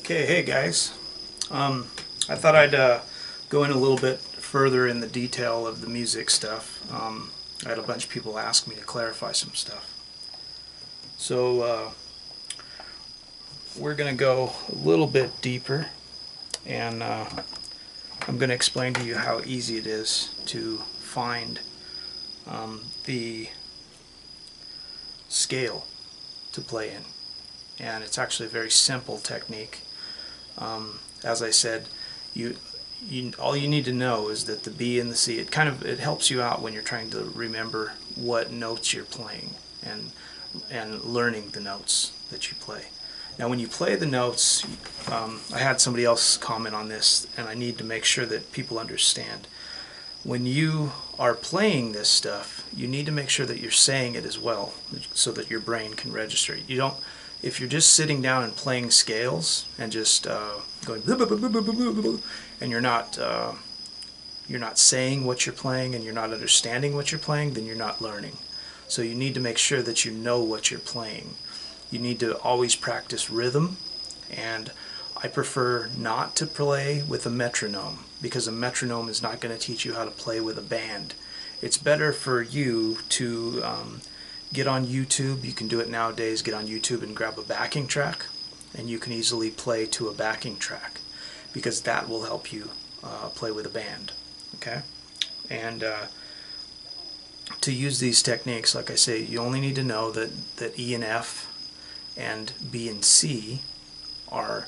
Okay, hey guys. I thought I'd go in a little bit further in the detail of the music stuff. I had a bunch of people ask me to clarify some stuff. So we're going to go a little bit deeper, and I'm going to explain to you how easy it is to find the scale to play in. And it's actually a very simple technique. As I said, all you need to know is that the B and the C, it helps you out when you're trying to remember what notes you're playing and learning the notes that you play. Now when you play the notes, I had somebody else comment on this, and I need to make sure that people understand. When you are playing this stuff, you need to make sure that you're saying it as well, so that your brain can register. If you're just sitting down and playing scales and just going blah, blah, blah, blah, blah, blah, blah, and you're not saying what you're playing and you're not understanding what you're playing, then you're not learning. So you need to make sure that you know what you're playing. You need to always practice rhythm, and I prefer not to play with a metronome, because a metronome is not going to teach you how to play with a band. It's better for you to get on YouTube. You can do it nowadays. Get on YouTube and grab a backing track, and you can easily play to a backing track, because that will help you play with a band. Okay? And to use these techniques, like I say, you only need to know that E and F and B and C are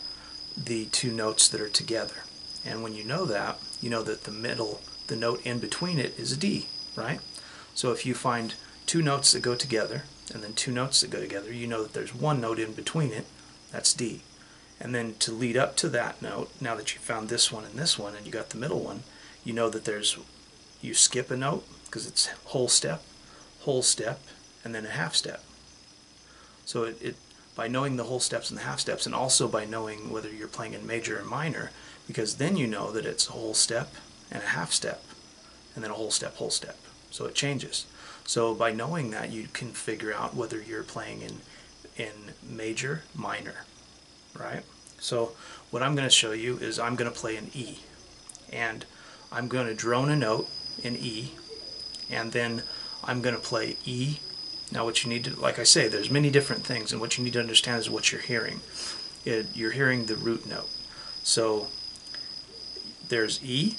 the two notes that are together. And when you know that the note in between it is a D, right? So if you find two notes that go together and then two notes that go together, you know that there's one note in between it, that's D. And then to lead up to that note, now that you found this one and you got the middle one, you know that you skip a note because it's whole step, and then a half step. So by knowing the whole steps and the half steps, and also by knowing whether you're playing in major or minor, because then you know that it's a whole step and a half step, and then a whole step. So it changes. So by knowing that, you can figure out whether you're playing in major, minor, right? So what I'm going to show you is I'm going to play an E, and I'm going to drone a note in E, and then I'm going to play E. Now what you need to, like I say, there's many different things, and what you need to understand is what you're hearing. You're hearing the root note. So there's E,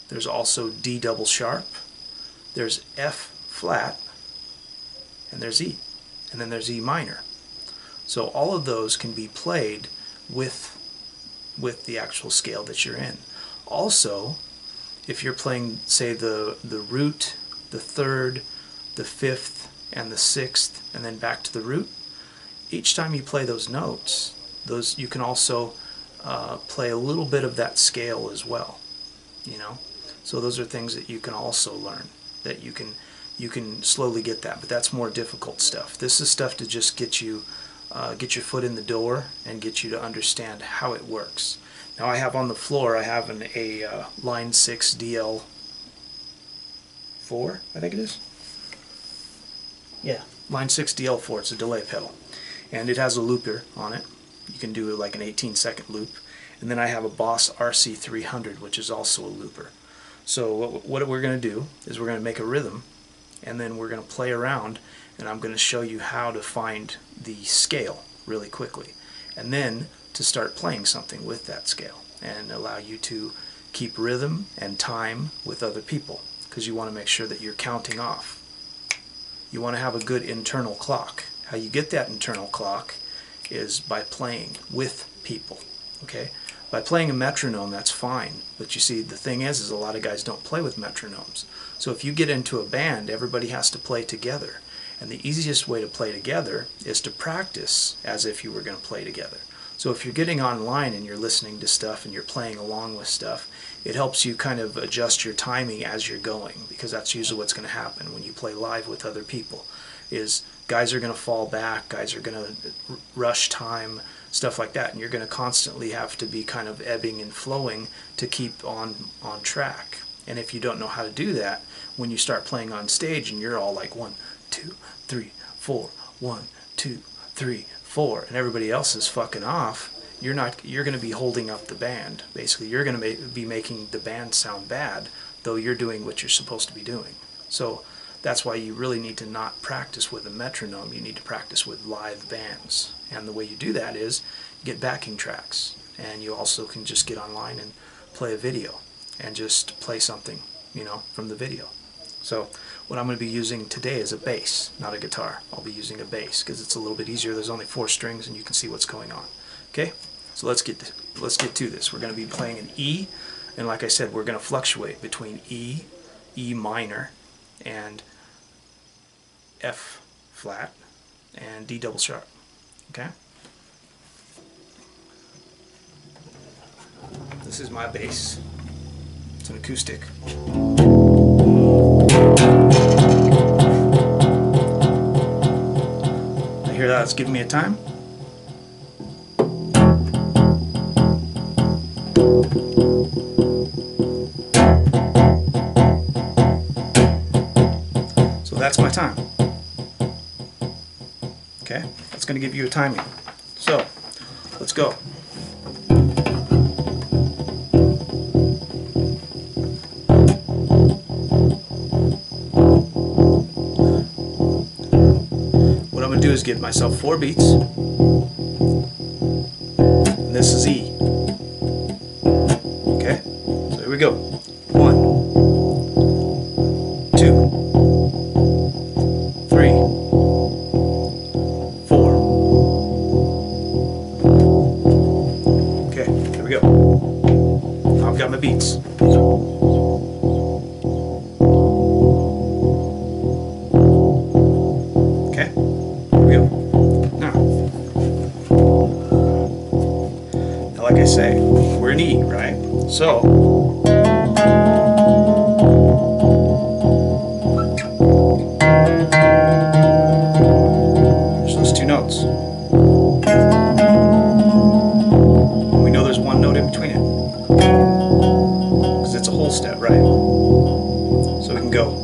there's also D double sharp, there's F flat, and there's E, and then there's E minor. So all of those can be played with the actual scale that you're in. Also, if you're playing, say, the root, the third, the fifth, and the sixth, and then back to the root, each time you play those notes, you can also play a little bit of that scale as well, you know. So those are things that you can also learn, that you can slowly get that, but that's more difficult stuff. This is stuff to just get your foot in the door and get you to understand how it works. Now I have on the floor, I have a line 6 DL4, I think it is. Yeah, line 6 DL4, it's a delay pedal. And it has a looper on it. You can do like an 18-second loop. And then I have a Boss RC300, which is also a looper. So what we're going to do is we're going to make a rhythm, and then we're going to play around, and I'm going to show you how to find the scale really quickly. And then to start playing something with that scale, and allow you to keep rhythm and time with other people, because you want to make sure that you're counting off. You want to have a good internal clock. How you get that internal clock is by playing with people. Okay? By playing a metronome, that's fine. But you see, the thing is a lot of guys don't play with metronomes. So if you get into a band, everybody has to play together. And the easiest way to play together is to practice as if you were going to play together. So if you're getting online and you're listening to stuff and you're playing along with stuff, it helps you kind of adjust your timing as you're going, because that's usually what's going to happen when you play live with other people, is guys are going to fall back, guys are going to rush time, stuff like that, and you're going to constantly have to be kind of ebbing and flowing to keep on track. And if you don't know how to do that, when you start playing on stage and you're all like 1, 2, 3, 4, 1, 2, 3, 4, and everybody else is fucking off, you're going to be holding up the band. Basically, you're going to be making the band sound bad, though you're doing what you're supposed to be doing. So that's why you really need to not practice with a metronome. You need to practice with live bands. And the way you do that is get backing tracks. And you also can just get online and play a video and just play something, you know, from the video. So what I'm going to be using today is a bass, not a guitar. I'll be using a bass because it's a little bit easier. There's only 4 strings and you can see what's going on. Okay, so let's get to this. We're going to be playing an E, and like I said, we're going to fluctuate between E, E minor, and F flat, and D double sharp. Okay. This is my bass. It's an acoustic. I hear that it's giving me a time. So that's my time. Okay, that's going to give you a timing. So let's go. What I'm going to do is give myself 4 beats. And this is E. Okay, so here we go. 1, 2, 3, 4. Okay, here we go. Now I've got my beats. Okay, here we go. Now, like I say, we're in E, right? So, there's those 2 notes. And we know there's 1 note in between it. Because it's a whole step, right? So we can go.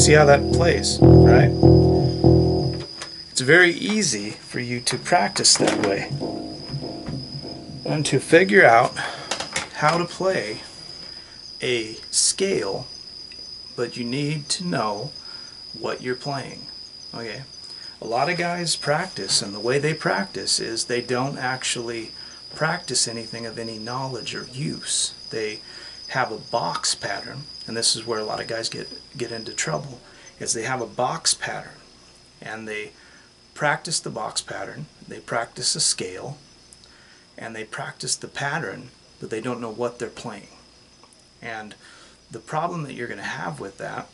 see how that plays, right? It's very easy for you to practice that way and to figure out how to play a scale, but you need to know what you're playing. Okay, a lot of guys practice, and the way they practice is they don't actually practice anything of any knowledge or use. They have a box pattern, and this is where a lot of guys get into trouble, is they have a box pattern and they practice the box pattern, they practice a scale, and they practice the pattern, but they don't know what they're playing. And the problem that you're going to have with that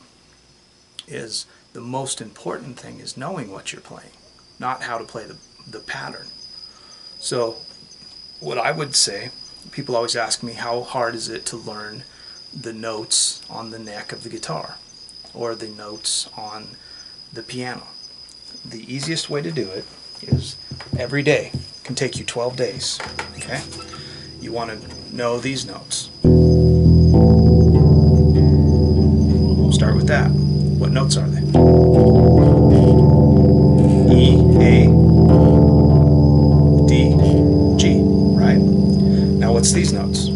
is the most important thing is knowing what you're playing, not how to play the pattern. So what I would say, people always ask me, how hard is it to learn the notes on the neck of the guitar or the notes on the piano? The easiest way to do it is every day. It can take you 12 days. Okay? You want to know these notes. Start with that. What notes are they? E, A, D, G, right? Now what's these notes?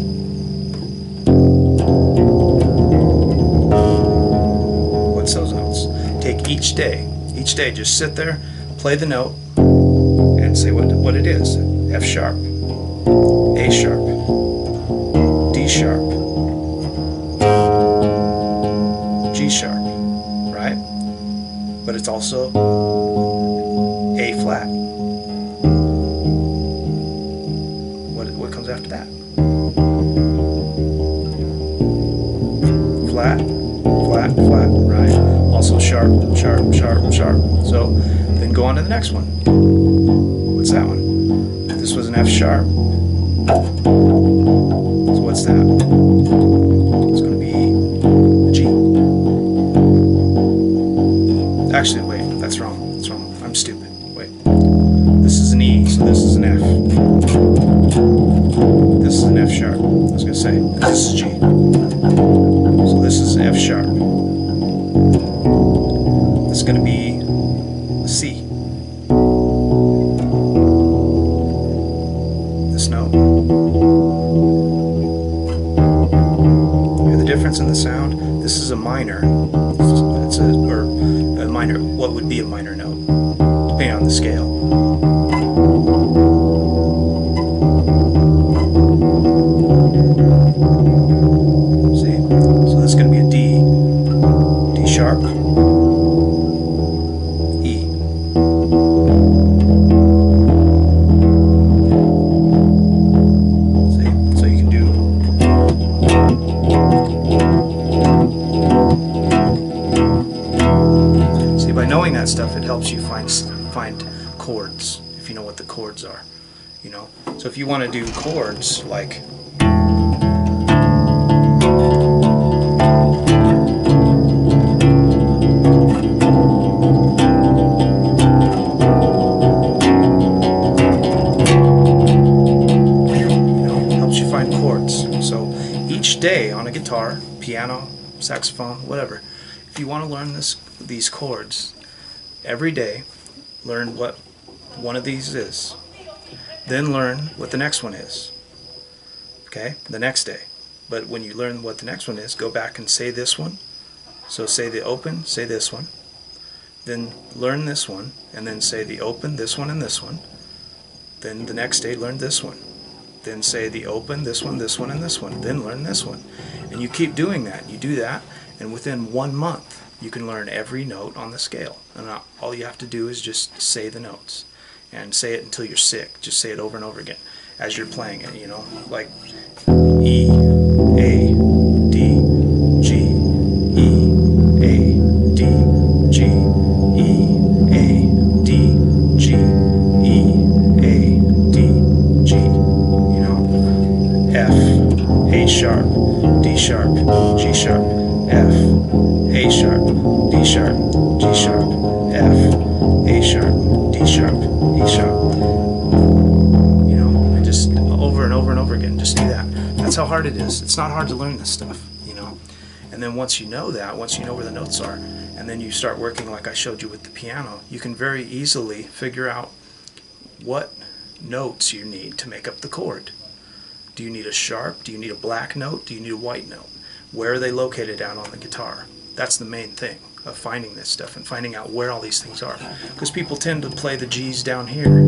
What's those notes? Take each day. Each day, just sit there, play the note, and say what it is. F sharp, A sharp, D sharp, G sharp, right? But it's also A flat. What comes after that? Flat, flat, flat, right? Also sharp, sharp, sharp, sharp. So then go on to the next one. What's that one? This was an F sharp. So what's that? It's going to be a G. Actually, wait, that's wrong. That's wrong. I'm stupid. Wait. This is an E, so this is an F. This is an F sharp. I was going to say, this is G. So this is an F sharp. It's going to be a C. This note. You hear the difference in the sound? This is a minor. It's a minor. What would be a minor note, depending on the scale. See? So this is going to be a D. D sharp. That stuff, it helps you find chords, if you know what the chords are, you know. So if you want to do chords like helps you find chords. So each day on a guitar, piano, saxophone, whatever, if you want to learn these chords, every day, learn what one of these is. Then learn what the next one is. Okay? The next day. But when you learn what the next one is, go back and say this one. So say the open, say this one. Then learn this one, and then say the open, this one, and this one. Then the next day, learn this one. Then say the open, this one, and this one. Then learn this one. And you keep doing that. You do that, and within 1 month, you can learn every note on the scale. And all you have to do is just say the notes. And say it until you're sick. Just say it over and over again as you're playing it, you know. Like E, A, D, G, E, A, D, G, E, A, D, G, E, A, D, G. You know. F, A sharp, D sharp, G sharp, F, A sharp, D sharp, G sharp, F, A sharp, D sharp, E sharp. You know, and just over and over and over again, just do that. That's how hard it is. It's not hard to learn this stuff, you know. And then once you know that, once you know where the notes are, and then you start working like I showed you with the piano, you can very easily figure out what notes you need to make up the chord. Do you need a sharp? Do you need a black note? Do you need a white note? Where are they located out on the guitar? That's the main thing of finding this stuff and finding out where all these things are. Because people tend to play the G's down here.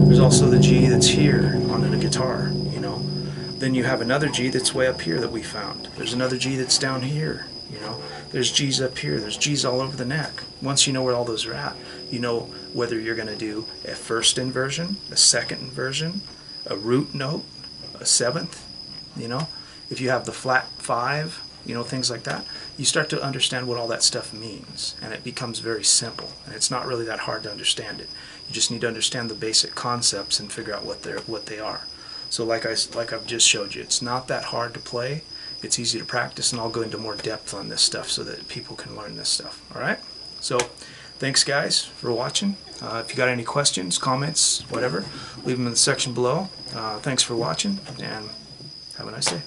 There's also the G that's here on the guitar, you know. Then you have another G that's way up here that we found. There's another G that's down here, you know. There's G's up here. There's G's all over the neck. Once you know where all those are at, you know whether you're going to do a first inversion, a second inversion, a root note, a seventh, you know. If you have the flat 5, you know, things like that, you start to understand what all that stuff means, and it becomes very simple, and it's not really that hard to understand it. You just need to understand the basic concepts and figure out what they are. So like I've just showed you, it's not that hard to play. It's easy to practice, and I'll go into more depth on this stuff so that people can learn this stuff. All right? So thanks, guys, for watching. If you got any questions, comments, whatever, leave them in the section below. Thanks for watching, and have a nice day.